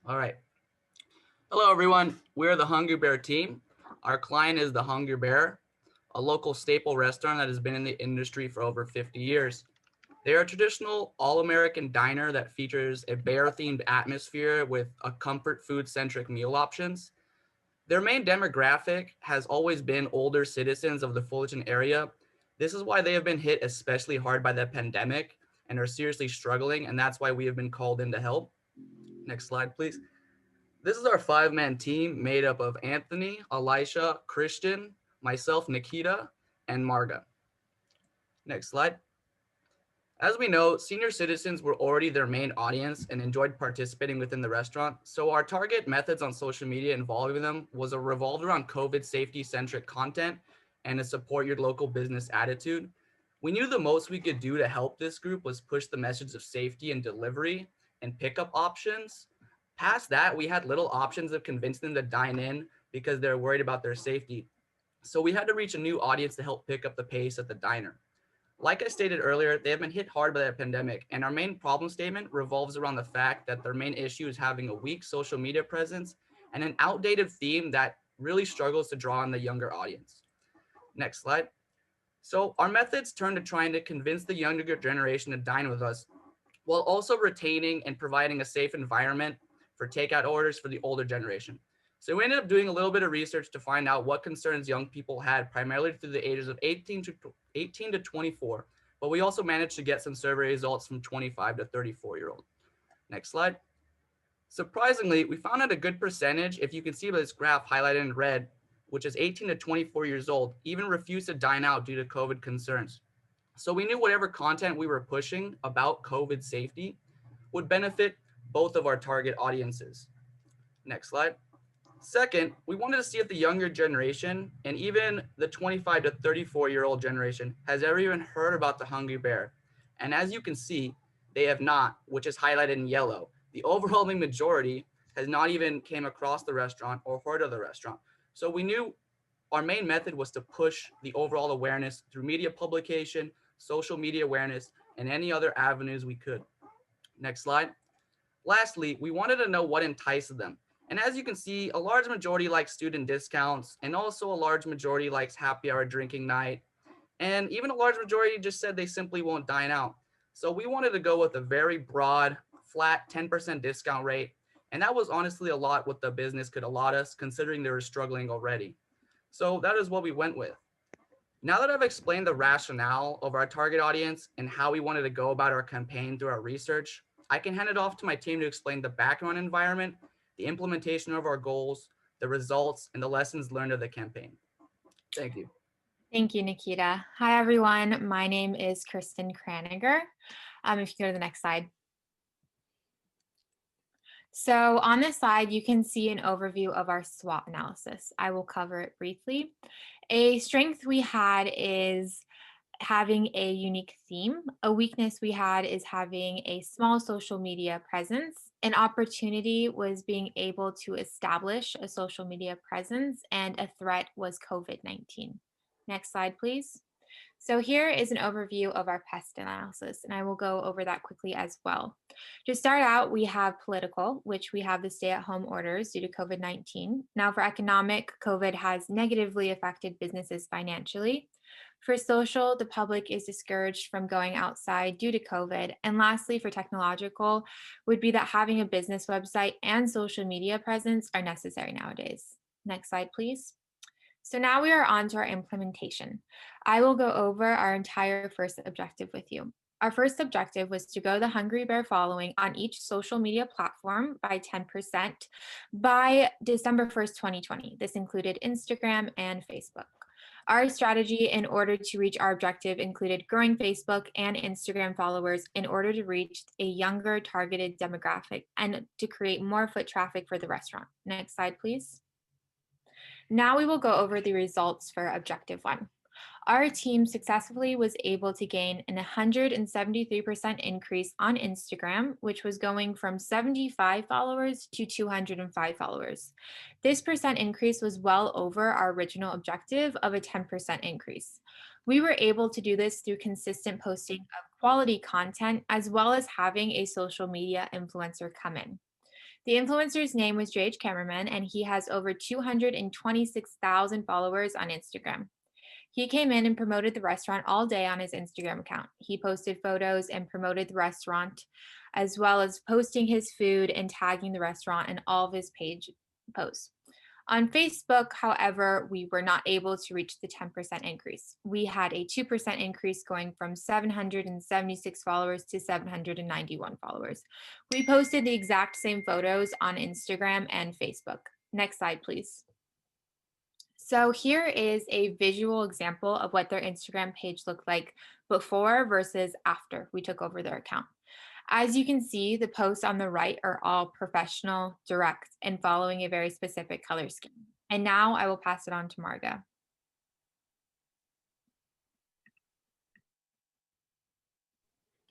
All right. Hello, everyone. We're the Hungry Bear team. Our client is the Hungry Bear, a local staple restaurant that has been in the industry for over 50 years. They are a traditional all-American diner that features a bear-themed atmosphere with a comfort food-centric meal options. Their main demographic has always been older citizens of the Fullerton area. This is why they have been hit especially hard by the pandemic and are seriously struggling, and that's why we have been called in to help. Next slide, please. This is our five-man team made up of Anthony, Elisha, Christian, myself, Nikita, and Marga. Next slide. As we know, senior citizens were already their main audience and enjoyed participating within the restaurant. So our target methods on social media involving them was revolved around COVID safety-centric content and a support your local business attitude. We knew the most we could do to help this group was push the message of safety and delivery and pickup options. Past that, we had little options of convincing them to dine in because they're worried about their safety. So we had to reach a new audience to help pick up the pace at the diner. Like I stated earlier, they have been hit hard by the pandemic, and our main problem statement revolves around the fact that their main issue is having a weak social media presence and an outdated theme that really struggles to draw in the younger audience. Next slide. So our methods turn to trying to convince the younger generation to dine with us while also retaining and providing a safe environment for takeout orders for the older generation. So we ended up doing a little bit of research to find out what concerns young people had primarily through the ages of 18 to 24, but we also managed to get some survey results from 25 to 34-year-old. Next slide. Surprisingly, we found out a good percentage, if you can see by this graph highlighted in red, which is 18 to 24 years old, even refused to dine out due to COVID concerns. So we knew whatever content we were pushing about COVID safety would benefit both of our target audiences. Next slide. Second, we wanted to see if the younger generation and even the 25 to 34-year-old generation has ever even heard about the Hungry Bear. And as you can see, they have not, which is highlighted in yellow. The overwhelming majority has not even came across the restaurant or heard of the restaurant. So we knew our main method was to push the overall awareness through media publication, social media awareness, and any other avenues we could. Next slide. Lastly, we wanted to know what enticed them. And as you can see, a large majority likes student discounts, and also a large majority likes happy hour drinking night. And even a large majority just said they simply won't dine out. So we wanted to go with a very broad, flat 10% discount rate. And that was honestly a lot what the business could allot us, considering they were struggling already. So that is what we went with. Now that I've explained the rationale of our target audience and how we wanted to go about our campaign through our research, I can hand it off to my team to explain the background environment, the implementation of our goals, the results, and the lessons learned of the campaign. Thank you. Thank you, Nikita. Hi, everyone. My name is Kristen Kraniger. If you go to the next slide. So on this slide, you can see an overview of our SWOT analysis. I will cover it briefly. A strength we had is having a unique theme. A weakness we had is having a small social media presence. An opportunity was being able to establish a social media presence, and a threat was COVID-19. Next slide, please. So here is an overview of our pest analysis, and I will go over that quickly as well. To start out, we have political, which we have the stay-at-home orders due to COVID-19. Now for economic, COVID has negatively affected businesses financially. For social, the public is discouraged from going outside due to COVID. And lastly, for technological, would be that having a business website and social media presence are necessary nowadays. Next slide, please. So now we are on to our implementation. I will go over our entire first objective with you. Our first objective was to grow the Hungry Bear following on each social media platform by 10% by December 1st, 2020. This included Instagram and Facebook. Our strategy in order to reach our objective included growing Facebook and Instagram followers in order to reach a younger targeted demographic and to create more foot traffic for the restaurant. Next slide, please. Now we will go over the results for objective 1. Our team successfully was able to gain an 173% increase on Instagram, which was going from 75 followers to 205 followers. This percent increase was well over our original objective of a 10% increase. We were able to do this through consistent posting of quality content, as well as having a social media influencer come in. The influencer's name was JH Cameraman, and he has over 226,000 followers on Instagram. He came in and promoted the restaurant all day on his Instagram account. He posted photos and promoted the restaurant, as well as posting his food and tagging the restaurant in all of his page posts. On Facebook, however, we were not able to reach the 10% increase. We had a 2% increase going from 776 followers to 791 followers. We posted the exact same photos on Instagram and Facebook. Next slide, please. So here is a visual example of what their Instagram page looked like before versus after we took over their account. As you can see, the posts on the right are all professional, direct, and following a very specific color scheme. And now I will pass it on to Marga.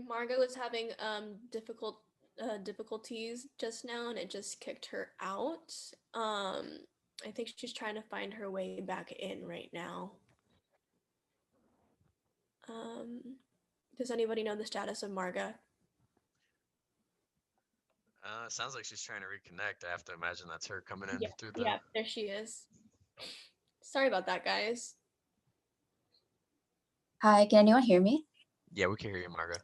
Marga was having difficulties just now, and it just kicked her out. I think she's trying to find her way back in right now. Does anybody know the status of Marga? Sounds like she's trying to reconnect. I have to imagine that's her coming in through the. Yeah, there she is. Sorry about that, guys. Hi, can anyone hear me? Yeah, we can hear you, Marga.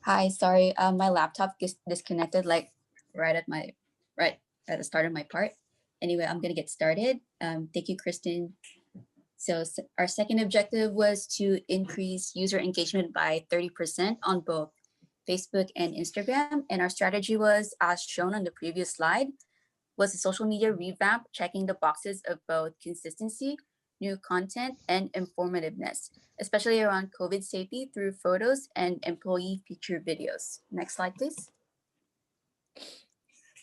Hi, sorry, my laptop disconnected like right at the start of my part. Anyway, I'm gonna get started. Thank you, Kristen. So our second objective was to increase user engagement by 30% on both Facebook and Instagram. And our strategy was, as shown on the previous slide, was a social media revamp, checking the boxes of both consistency, new content, and informativeness, especially around COVID safety through photos and employee feature videos. Next slide, please.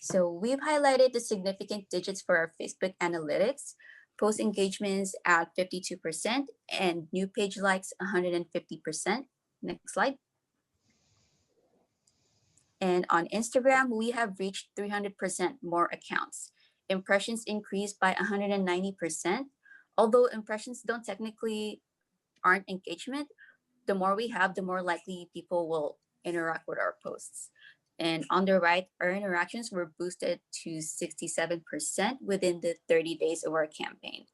So we've highlighted the significant digits for our Facebook analytics, post engagements at 52% and new page likes 150%. Next slide. And on Instagram, we have reached 300% more accounts. Impressions increased by 190%. Although impressions don't technically aren't engagement, the more we have, the more likely people will interact with our posts. And on the right, our interactions were boosted to 67% within the 30 days of our campaign.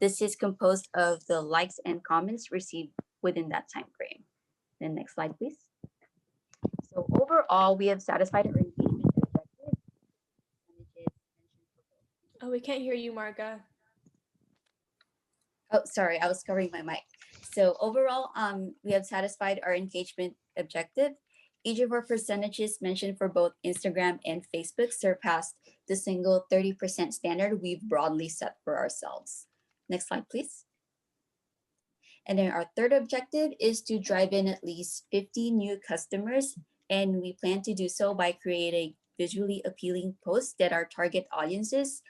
This is composed of the likes and comments received within that time frame. Then next slide, please. So overall, we have satisfied our engagement objective. Oh, we can't hear you, Marga. Oh, sorry, I was covering my mic. So overall, we have satisfied our engagement objective. Each of our percentages mentioned for both Instagram and Facebook surpassed the single 30% standard we've broadly set for ourselves. Next slide, please. And then our third objective is to drive in at least 50 new customers, and we plan to do so by creating visually appealing posts that our target audiences,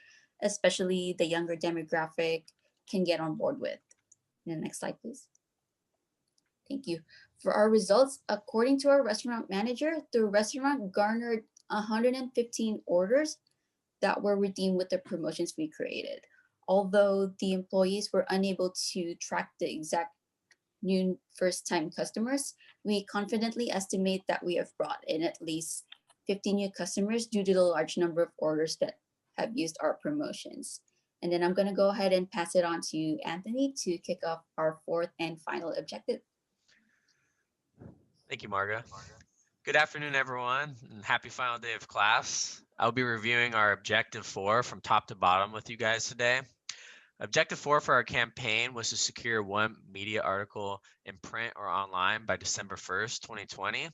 especially the younger demographic, can get on board with. And the next slide, please. Thank you. For our results, according to our restaurant manager, the restaurant garnered 115 orders that were redeemed with the promotions we created. Although the employees were unable to track the exact new first-time customers, we confidently estimate that we have brought in at least 50 new customers due to the large number of orders that have used our promotions. And then I'm going to go ahead and pass it on to Anthony to kick off our fourth and final objective. Thank you, Marga. Good afternoon, everyone, and happy final day of class. I'll be reviewing our objective 4 from top to bottom with you guys today. Objective 4 for our campaign was to secure one media article in print or online by December 1st, 2020.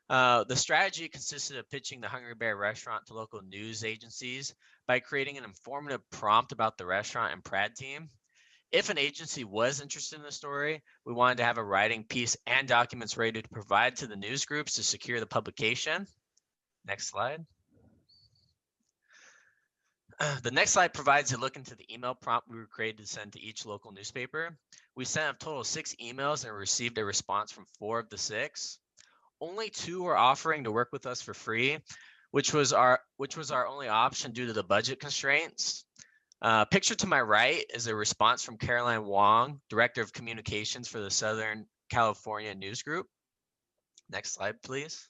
The strategy consisted of pitching the Hungry Bear restaurant to local news agencies by creating an informative prompt about the restaurant and Prad team. If an agency was interested in the story, we wanted to have a writing piece and documents ready to provide to the news groups to secure the publication. Next slide. The next slide provides a look into the email prompt we were created to send to each local newspaper. We sent a total of 6 emails and received a response from 4 of the 6. Only 2 were offering to work with us for free, which was our only option due to the budget constraints. Picture to my right is a response from Caroline Wong, Director of Communications for the Southern California News Group. Next slide, please.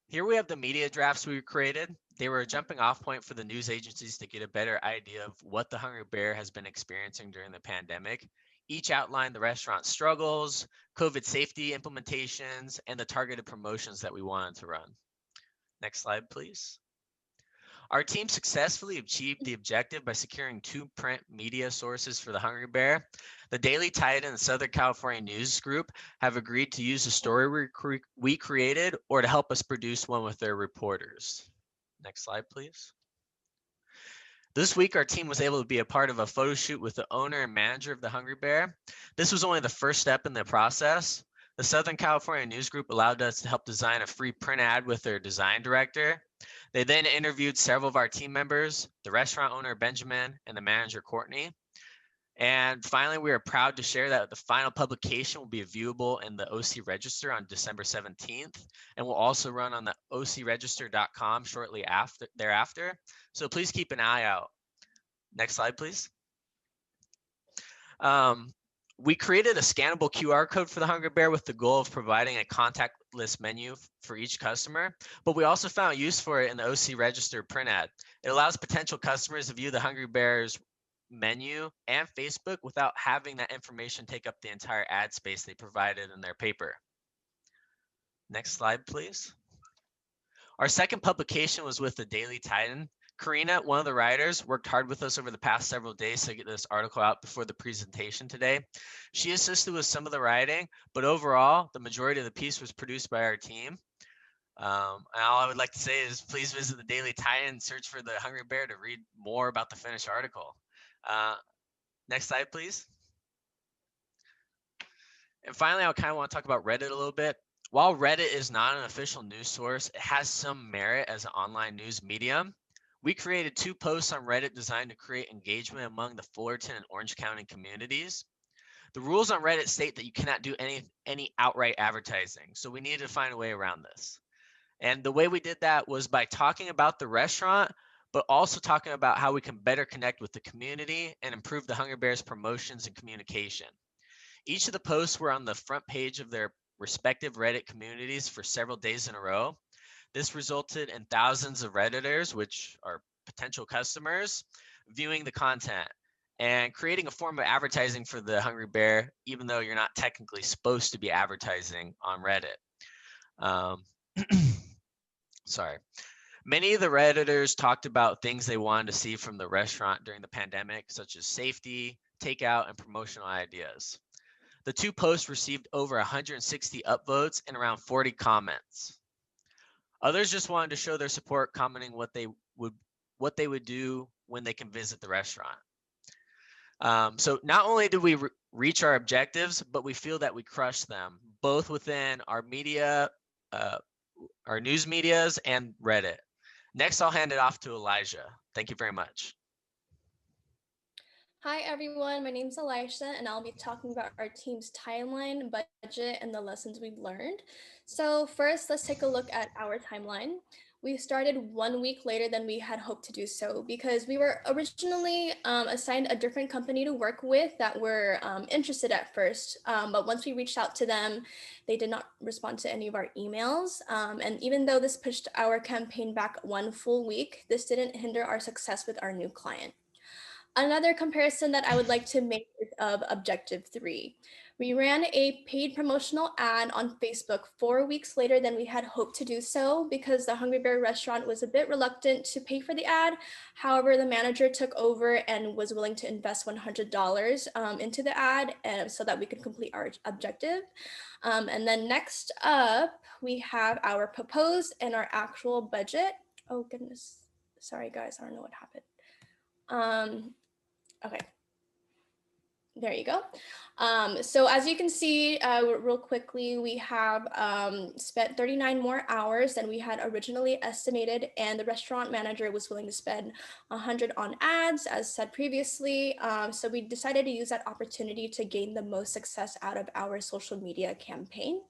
Here we have the media drafts we created. They were a jumping off point for the news agencies to get a better idea of what the Hungry Bear has been experiencing during the pandemic. Each outlined the restaurant struggles, COVID safety implementations, and the targeted promotions that we wanted to run. Next slide, please. Our team successfully achieved the objective by securing 2 print media sources for the Hungry Bear. The Daily Titan and Southern California News Group have agreed to use the story we created or to help us produce one with their reporters. Next slide, please. This week, our team was able to be a part of a photo shoot with the owner and manager of the Hungry Bear. This was only the first step in the process. The Southern California News Group allowed us to help design a free print ad with their design director. They then interviewed several of our team members, the restaurant owner, Benjamin, and the manager, Courtney. And finally, we are proud to share that the final publication will be viewable in the OC Register on December 17th, and will also run on the ocregister.com shortly thereafter. So please keep an eye out. Next slide, please. We created a scannable QR code for the Hungry Bear with the goal of providing a contactless menu for each customer, but we also found use for it in the OC Register print ad. It allows potential customers to view the Hungry Bear's menu and Facebook without having that information take up the entire ad space they provided in their paper. Next slide, please. Our second publication was with the Daily Titan. Karina, one of the writers, worked hard with us over the past several days to get this article out before the presentation today. She assisted with some of the writing, but overall, the majority of the piece was produced by our team. And all I would like to say is please visit the Daily Titan and search for the Hungry Bear to read more about the finished article. Next slide, please. And finally, I kind of want to talk about Reddit a little bit. While Reddit is not an official news source, it has some merit as an online news medium. We created 2 posts on Reddit designed to create engagement among the Fullerton and Orange County communities. The rules on Reddit state that you cannot do any outright advertising, so we needed to find a way around this. And the way we did that was by talking about the restaurant, but also talking about how we can better connect with the community and improve the Hungry Bear's promotions and communication. Each of the posts were on the front page of their respective Reddit communities for several days in a row. This resulted in thousands of Redditors, which are potential customers, viewing the content and creating a form of advertising for the Hungry Bear, even though you're not technically supposed to be advertising on Reddit. Sorry. Many of the Redditors talked about things they wanted to see from the restaurant during the pandemic, such as safety, takeout, and promotional ideas. The 2 posts received over 160 upvotes and around 40 comments. Others just wanted to show their support, commenting what they would do when they can visit the restaurant. So not only did we reach our objectives, but we feel that we crushed them, both within our media, our news medias and Reddit. Next, I'll hand it off to Elijah. Thank you very much. Hi everyone, my name is Elisha and I'll be talking about our team's timeline, budget, and the lessons we've learned. So first, let's take a look at our timeline. We started 1 week later than we had hoped to do so because we were originally assigned a different company to work with that were interested at first. But once we reached out to them, they did not respond to any of our emails. And even though this pushed our campaign back 1 full week, this didn't hinder our success with our new client. Another comparison that I would like to make is of Objective 3. We ran a paid promotional ad on Facebook 4 weeks later than we had hoped to do so because the Hungry Bear restaurant was a bit reluctant to pay for the ad. However, the manager took over and was willing to invest $100 into the ad so that we could complete our objective. And then next up, we have our proposed and our actual budget. Oh goodness, sorry guys, I don't know what happened. Okay, there you go. So as you can see, real quickly, we have spent 39 more hours than we had originally estimated, and the restaurant manager was willing to spend 100 on ads, as said previously. So we decided to use that opportunity to gain the most success out of our social media campaign.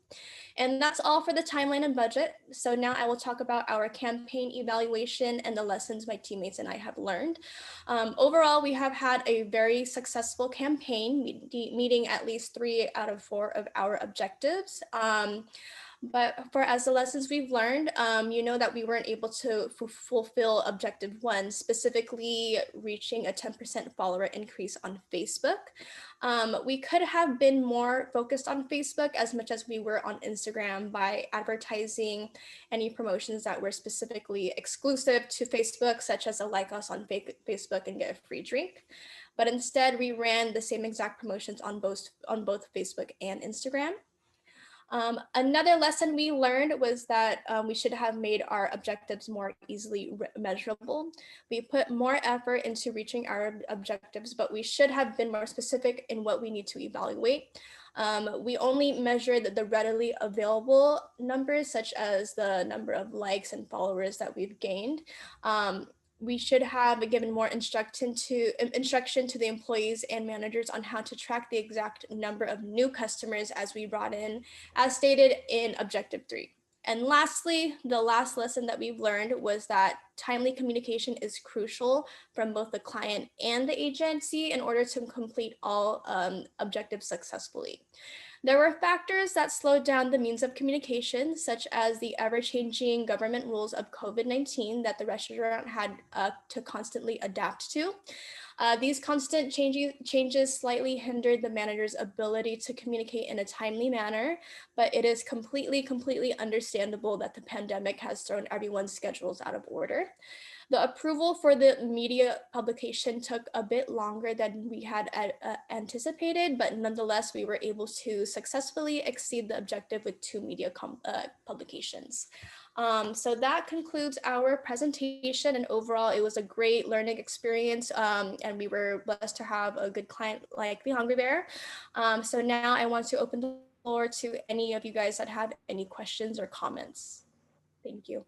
And that's all for the timeline and budget. So now I will talk about our campaign evaluation and the lessons my teammates and I have learned. Overall, we have had a very successful campaign, meeting at least 3 out of 4 of our objectives. But for as the lessons we've learned, you know that we weren't able to fulfill objective 1, specifically reaching a 10% follower increase on Facebook. We could have been more focused on Facebook as much as we were on Instagram by advertising any promotions that were specifically exclusive to Facebook, such as a like us on Facebook and get a free drink. But instead, we ran the same exact promotions on both Facebook and Instagram. Another lesson we learned was that we should have made our objectives more easily measurable. We put more effort into reaching our objectives, but we should have been more specific in what we need to evaluate. We only measured the readily available numbers, such as the number of likes and followers that we've gained. We should have given more instruction to the employees and managers on how to track the exact number of new customers as we brought in, as stated in Objective 3. And lastly, the last lesson that we've learned was that timely communication is crucial from both the client and the agency in order to complete all objectives successfully. There were factors that slowed down the means of communication, such as the ever-changing government rules of COVID-19 that the restaurant had to constantly adapt to. These constant changes slightly hindered the manager's ability to communicate in a timely manner, but it is completely understandable that the pandemic has thrown everyone's schedules out of order. The approval for the media publication took a bit longer than we had anticipated, but nonetheless, we were able to successfully exceed the objective with 2 media publications. So that concludes our presentation, and overall it was a great learning experience, and we were blessed to have a good client like the Hungry Bear. So now I want to open the floor to any of you guys that have any questions or comments. Thank you.